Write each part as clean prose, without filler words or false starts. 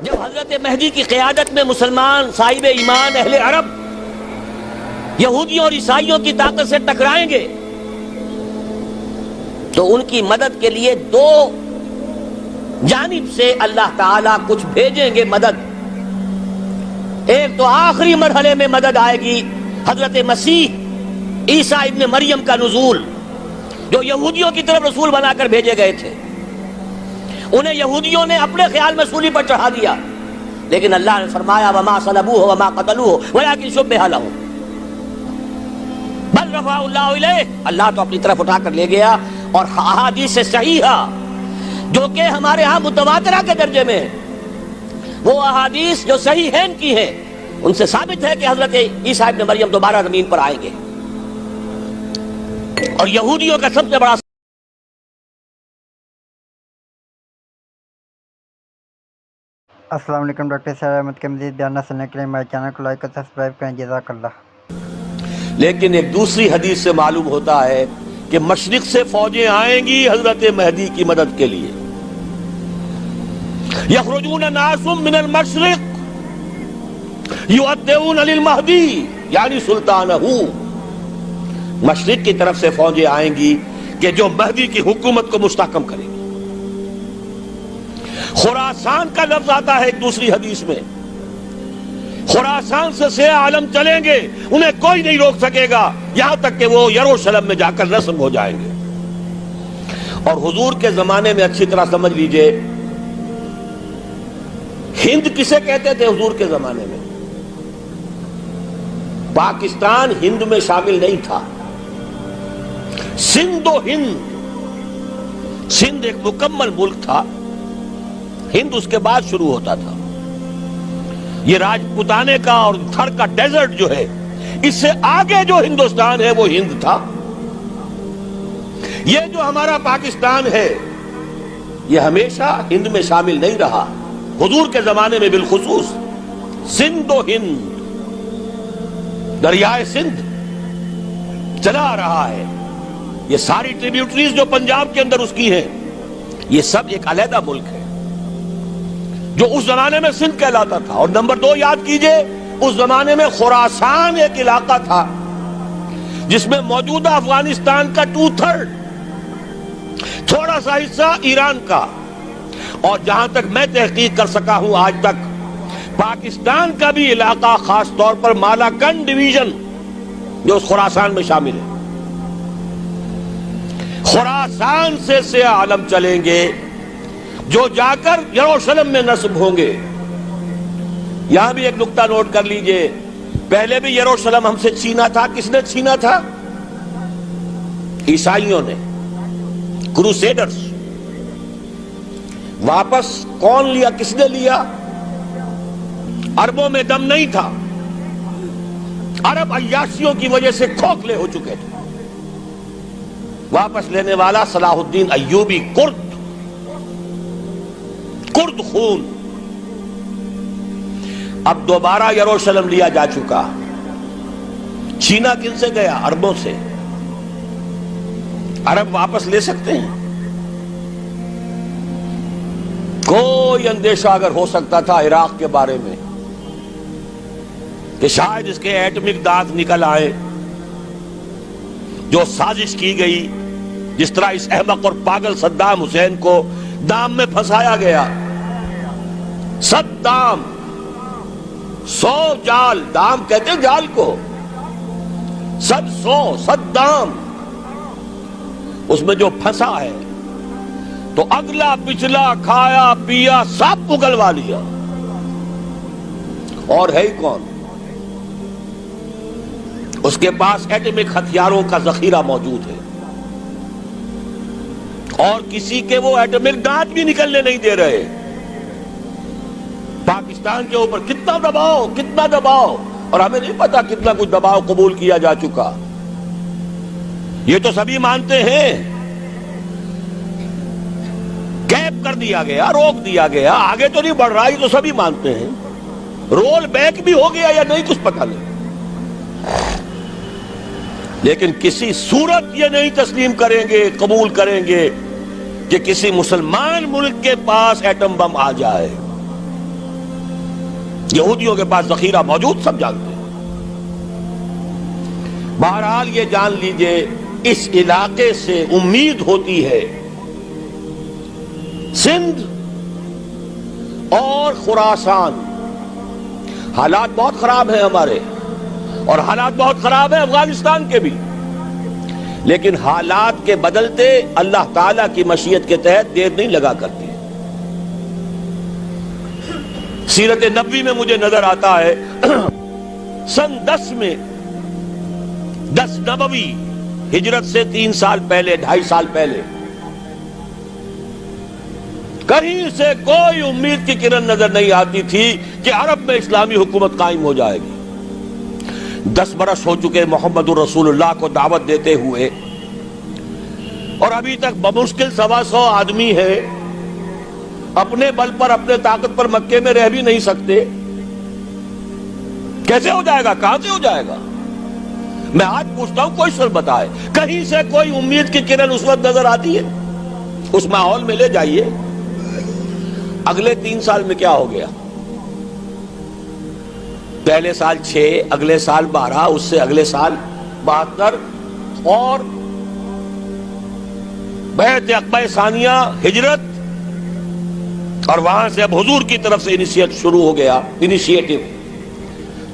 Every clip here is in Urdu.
جب حضرت مہدی کی قیادت میں مسلمان صاحب ایمان اہل عرب یہودیوں اور عیسائیوں کی طاقت سے ٹکرائیں گے تو ان کی مدد کے لیے دو جانب سے اللہ تعالیٰ کچھ بھیجیں گے مدد. ایک تو آخری مرحلے میں مدد آئے گی حضرت مسیح عیسیٰ ابن مریم کا نزول، جو یہودیوں کی طرف رسول بنا کر بھیجے گئے تھے. انہیں یہودیوں نے اپنے خیال میں سولی پر چڑھا دیا، لیکن اللہ نے فرمایا وما صلبوہ وما قتلوہ ولکن شبہ لہم بل رفعہ اللہ الیہ. اللہ تو اپنی طرف اٹھا کر لے گیا. اور احادیث صحیحہ جو کہ ہمارے ہاں متواترہ کے درجے میں ہیں، وہ احادیث جو صحیح ہیں کی ہیں، ان سے ثابت ہے کہ حضرت عیسیٰ ابن مریم دوبارہ زمین پر آئیں گے. اور یہودیوں کا سب سے بڑا السلام علیکم. ڈاکٹر سیار احمد کے مزید بیانات سننے کے لیے ہمارے چینل کو لائک اور سبسکرائب کریں. جزاک اللہ. لیکن ایک دوسری حدیث سے معلوم ہوتا ہے کہ مشرق سے فوجیں آئیں گی حضرت مہدی کی مدد کے لیے. یخرجون ناس من المشرق یؤدون للمہدی یعنی سلطانہ. مشرق کی طرف سے فوجیں آئیں گی کہ جو مہدی کی حکومت کو مستحکم کریں گی. خراسان کا لفظ آتا ہے ایک دوسری حدیث میں. خراسان سے سیاہ عالم چلیں گے، انہیں کوئی نہیں روک سکے گا یہاں تک کہ وہ یروشلم میں جا کر رسم ہو جائیں گے. اور حضور کے زمانے میں اچھی طرح سمجھ لیجئے، ہند کسے کہتے تھے حضور کے زمانے میں؟ پاکستان ہند میں شامل نہیں تھا. سندھ و ہند، سندھ ایک مکمل ملک تھا، ہند اس کے بعد شروع ہوتا تھا. یہ راجپوتانے کا اور تھر کا ڈیزرٹ جو ہے، اس سے آگے جو ہندوستان ہے وہ ہند تھا. یہ جو ہمارا پاکستان ہے یہ ہمیشہ ہند میں شامل نہیں رہا. حضور کے زمانے میں بالخصوص سندھ و ہند، دریائے سندھ چلا آ رہا ہے. یہ ساری ٹریبیوٹریز جو پنجاب کے اندر اس کی ہیں، یہ سب ایک علیحدہ ملک ہے جو اس زمانے میں سندھ کہلاتا تھا. اور نمبر 2 یاد کیجئے، اس زمانے میں خراسان ایک علاقہ تھا جس میں موجودہ افغانستان کا 2/3، تھوڑا سا حصہ ایران کا، اور جہاں تک میں تحقیق کر سکا ہوں آج تک پاکستان کا بھی علاقہ، خاص طور پر مالاکنڈ ڈویژن جو اس خراسان میں شامل ہے. خراسان سے سیاہ عالم چلیں گے جو جا کر یروشلم میں نصب ہوں گے. یہاں بھی ایک نقطہ نوٹ کر لیجئے، پہلے بھی یروشلم ہم سے چھینا تھا. کس نے چھینا تھا؟ عیسائیوں نے، کروسیڈرز. واپس کون لیا؟ کس نے لیا؟ عربوں میں دم نہیں تھا، عرب عیاشیوں کی وجہ سے کھوکھلے ہو چکے تھے. واپس لینے والا صلاح الدین ایوبی، کرد خون. اب دوبارہ یروشلم لیا جا چکا. چھینا کن سے گیا؟ عربوں سے. عرب واپس لے سکتے ہیں؟ کوئی اندیشہ اگر ہو سکتا تھا عراق کے بارے میں کہ شاید اس کے ایٹمک دانت نکل آئے، جو سازش کی گئی، جس طرح اس احمق اور پاگل صدام حسین کو دام میں پھنسایا گیا. صدام 100 جال، دام کہتے ہیں جال کو، 100 دام اس میں جو پھنسا ہے تو اگلا پچھلا کھایا پیا سب اگلوا لیا. اور ہے ہی کون؟ اس کے پاس ایٹمک ہتھیاروں کا ذخیرہ موجود ہے، اور کسی کے وہ ایٹمک دانت بھی نکلنے نہیں دے رہے. پاکستان کے اوپر کتنا دباؤ، اور ہمیں نہیں پتا کتنا کچھ دباؤ قبول کیا جا چکا. یہ تو سبھی مانتے ہیں. کیپ کر دیا گیا، روک دیا گیا، آگے تو نہیں بڑھ رہا، یہ تو سبھی مانتے ہیں. رول بیک بھی ہو گیا یا نہیں کچھ پتہ نہیں، لیکن کسی صورت یہ نہیں تسلیم کریں گے، قبول کریں گے کہ کسی مسلمان ملک کے پاس ایٹم بم آ جائے. یہودیوں کے پاس ذخیرہ موجود، سب جانتے ہیں۔ بہرحال یہ جان لیجئے اس علاقے سے امید ہوتی ہے سندھ اور خراسان۔ حالات بہت خراب ہیں ہمارے، اور حالات بہت خراب ہیں افغانستان کے بھی، لیکن حالات کے بدلتے اللہ تعالیٰ کی مشیت کے تحت دیر نہیں لگا کرتی۔ سیرت نبوی میں مجھے نظر آتا ہے سن 10 میں 10 نبوی ہجرت سے 3 سال پہلے، 2.5 سال پہلے، کہیں سے کوئی امید کی کرن نظر نہیں آتی تھی کہ عرب میں اسلامی حکومت قائم ہو جائے گی۔ 10 برس ہو چکے محمد الرسول اللہ کو دعوت دیتے ہوئے، اور ابھی تک بمشکل 125 آدمی ہے، اپنے بل پر اپنے طاقت پر مکے میں رہ بھی نہیں سکتے۔ کیسے ہو جائے گا؟ کہاں سے ہو جائے گا؟ میں آج پوچھتا ہوں، کوئی سر بتائے، کہیں سے کوئی امید کی کرن اس وقت نظر آتی ہے؟ اس ماحول میں لے جائیے۔ اگلے 3 سال میں کیا ہو گیا؟ پہلے سال 6، اگلے سال 12، اس سے اگلے سال 72، اور بیعت عقبہ ثانیہ، ہجرت، اور وہاں سے اب حضور کی طرف سے شروع ہو گیا انیشیٹو۔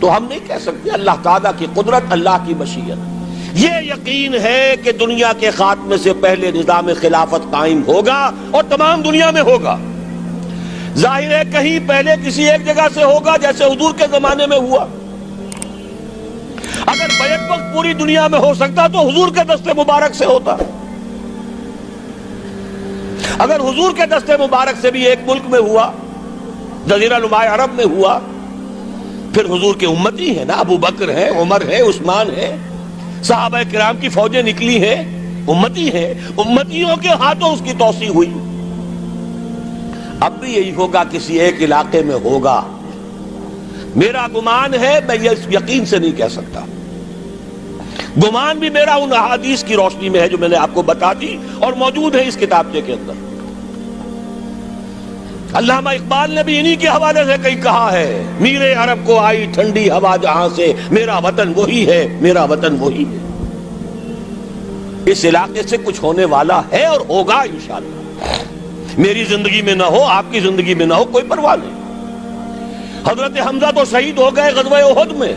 تو ہم نہیں کہہ سکتے، اللہ تعالیٰ کی قدرت، اللہ کی مشیت۔ یہ یقین ہے کہ دنیا کے خاتمے سے پہلے نظام خلافت قائم ہوگا، اور تمام دنیا میں ہوگا۔ ظاہر ہے کہیں پہلے کسی ایک جگہ سے ہوگا، جیسے حضور کے زمانے میں ہوا۔ اگر بیک وقت پوری دنیا میں ہو سکتا تو حضور کے دست مبارک سے ہوتا۔ اگر حضور کے دست مبارک سے بھی ایک ملک میں ہوا، جزیرہ نما عرب میں ہوا، پھر حضور کے امتی ہیں نا، ابو بکر ہے، عمر ہے، عثمان ہے، صحابہ کرام کی فوجیں نکلی ہیں، امتی ہیں، امتیوں کے ہاتھوں اس کی توسیع ہوئی۔ اب بھی یہی ہوگا، کسی ایک علاقے میں ہوگا۔ میرا گمان ہے، میں یہ یقین سے نہیں کہہ سکتا، گمان بھی میرا ان احادیث کی روشنی میں ہے جو میں نے آپ کو بتا دی اور موجود ہے اس کتابچے کے اندر۔ علامہ اقبال نے بھی انہی کے حوالے سے کہیں کہا ہے، میرے عرب کو آئی ٹھنڈی ہوا جہاں سے، میرا وطن وہی ہے، میرا وطن وہی ہے۔ اس علاقے سے کچھ ہونے والا ہے اور ہوگا انشاءاللہ۔ میری زندگی میں نہ ہو، آپ کی زندگی میں نہ ہو، کوئی پرواہ نہیں۔ حضرت حمزہ تو شہید ہو گئے غزوہ احد میں۔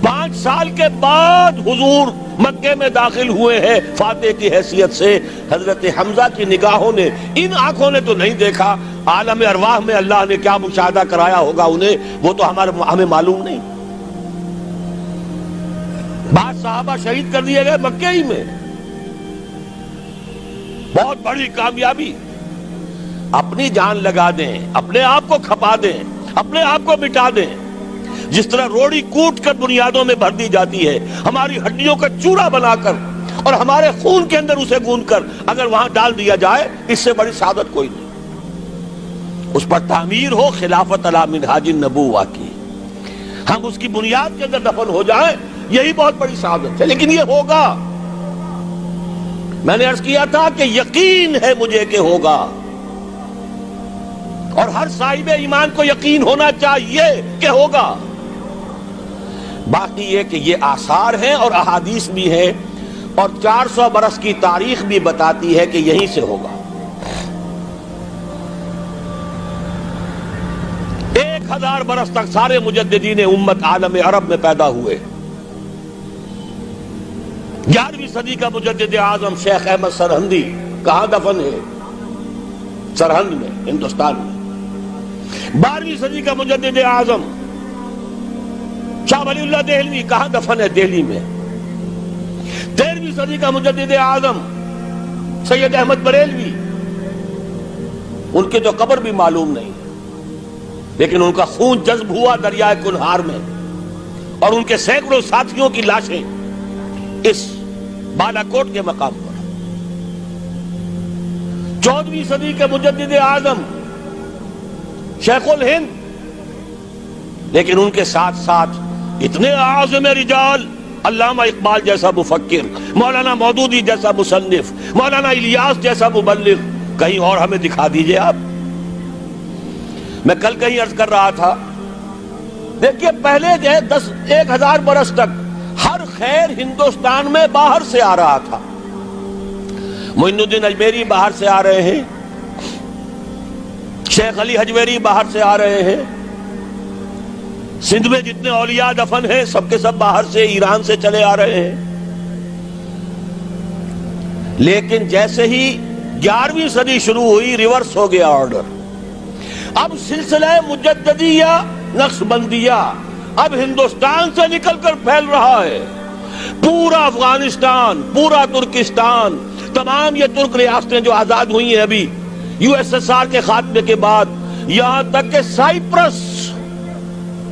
5 سال کے بعد حضور مکے میں داخل ہوئے ہیں فاتح کی حیثیت سے۔ حضرت حمزہ کی نگاہوں نے، ان آنکھوں نے تو نہیں دیکھا، عالم ارواح میں اللہ نے کیا مشاہدہ کرایا ہوگا انہیں، وہ تو ہمیں معلوم نہیں۔ بعض صحابہ شہید کر دیے گئے مکے ہی میں۔ بہت بڑی کامیابی۔ اپنی جان لگا دیں، اپنے آپ کو کھپا دیں، اپنے آپ کو مٹا دیں۔ جس طرح روڑی کوٹ کر بنیادوں میں بھر دی جاتی ہے، ہماری ہڈیوں کا چورا بنا کر اور ہمارے خون کے اندر اسے گوندھ کر اگر وہاں ڈال دیا جائے، اس سے بڑی سعادت کوئی نہیں۔ اس پر تعمیر ہو خلافت علی منہاج النبوہ کی، ہم اس کی بنیاد کے اندر دفن ہو جائیں، یہی بہت بڑی سعادت ہے۔ لیکن یہ ہوگا، میں نے عرض کیا تھا کہ یقین ہے مجھے کہ ہوگا، اور ہر صاحب ایمان کو یقین ہونا چاہیے کہ ہوگا۔ باقی یہ کہ یہ آثار ہیں اور احادیث بھی ہیں، اور 400 برس کی تاریخ بھی بتاتی ہے کہ یہیں سے ہوگا۔ 1000 برس تک سارے مجددین امت عالم عرب میں پیدا ہوئے۔ 11ویں صدی کا مجدد اعظم شیخ احمد سرہندی کہاں دفن ہے؟ سرہند میں، ہندوستان میں۔ 12ویں صدی کا مجدد اعظم شاہ ولی اللہ دہلوی کہاں دفن ہے؟ دہلی میں۔ 13ویں صدی کا مجدد اعظم سید احمد بریلوی، ان کی تو قبر بھی معلوم نہیں، لیکن ان کا خون جذب ہوا دریائے کنہار میں، اور ان کے سینکڑوں ساتھیوں کی لاشیں اس بالا کوٹ کے مقام پر۔ 14ویں صدی کے مجدد اعظم شیخ الہند، لیکن ان کے ساتھ ساتھ اتنے اعظم رجال، علامہ اقبال جیسا مفکر، مولانا مودودی جیسا مصنف، مولانا الیاس جیسا مبلغ، کہیں اور ہمیں دکھا دیجئے آپ۔ میں کل کہیں عرض کر رہا تھا، دیکھیے پہلے جو ہے 1000 برس تک ہر خیر ہندوستان میں باہر سے آ رہا تھا. معین الدین اجمیری باہر سے آ رہے ہیں، شیخ علی حجویری باہر سے آ رہے ہیں، سندھ میں جتنے اولیاء دفن ہیں سب کے سب باہر سے، ایران سے چلے آ رہے ہیں. لیکن جیسے ہی 11ویں صدی شروع ہوئی ریورس ہو گیا آرڈر. اب سلسلہ مجددیہ نقش بندیہ اب ہندوستان سے نکل کر پھیل رہا ہے. پورا افغانستان، پورا ترکستان، تمام یہ ترک ریاستیں جو آزاد ہوئی ہیں ابھی USSR کے خاتمے کے بعد، یہاں تک کہ سائپرس،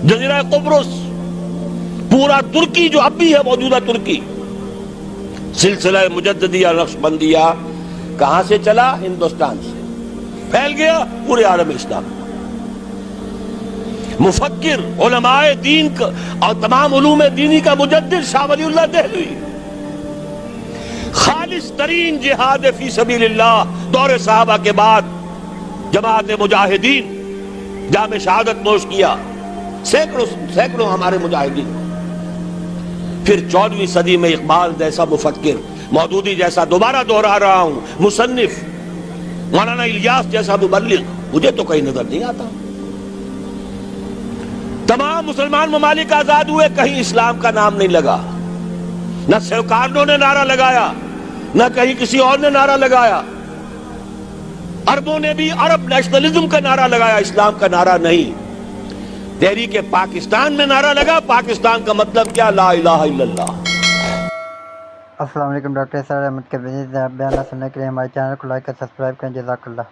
جزیرہ قبرص، پورا ترکی جو اب بھی ہے موجودہ ترکی، سلسلہ مجددیہ نقش بندیہ کہاں سے چلا؟ ہندوستان سے پھیل گیا پورے عالم اسلام. مفکر، علماء دین اور تمام علوم دینی کا مجدد شاہ ولی اللہ دہلوی، خالص ترین جہاد فی سبیل اللہ دور صحابہ کے بعد جماعت مجاہدین جام شہادت نوش کیا، سینکڑوں ہمارے مجاہدین. پھر 14ویں صدی میں اقبال جیسا مفکر، مودودی جیسا، دوبارہ دوہرا رہا ہوں، مصنف، مولانا الیاس جیسا مبلغ مجھے تو کہیں نظر نہیں آتا. تمام مسلمان ممالک آزاد ہوئے، کہیں اسلام کا نام نہیں لگا. نہ سیوکارنوں نے نعرہ لگایا، نہ کہیں کسی اور نے نعرہ لگایا. عربوں نے بھی عرب نیشنلزم کا نعرہ لگایا، اسلام کا نعرہ نہیں. تحریک پاکستان میں نعرہ لگا، پاکستان کا مطلب کیا؟ لا الہ الا اللہ. السلام علیکم، ڈاکٹر اسرار احمد کے بیانات سننے کے لیے ہمارے چینل کو لائک اور سبسکرائب کریں. جزاک اللہ.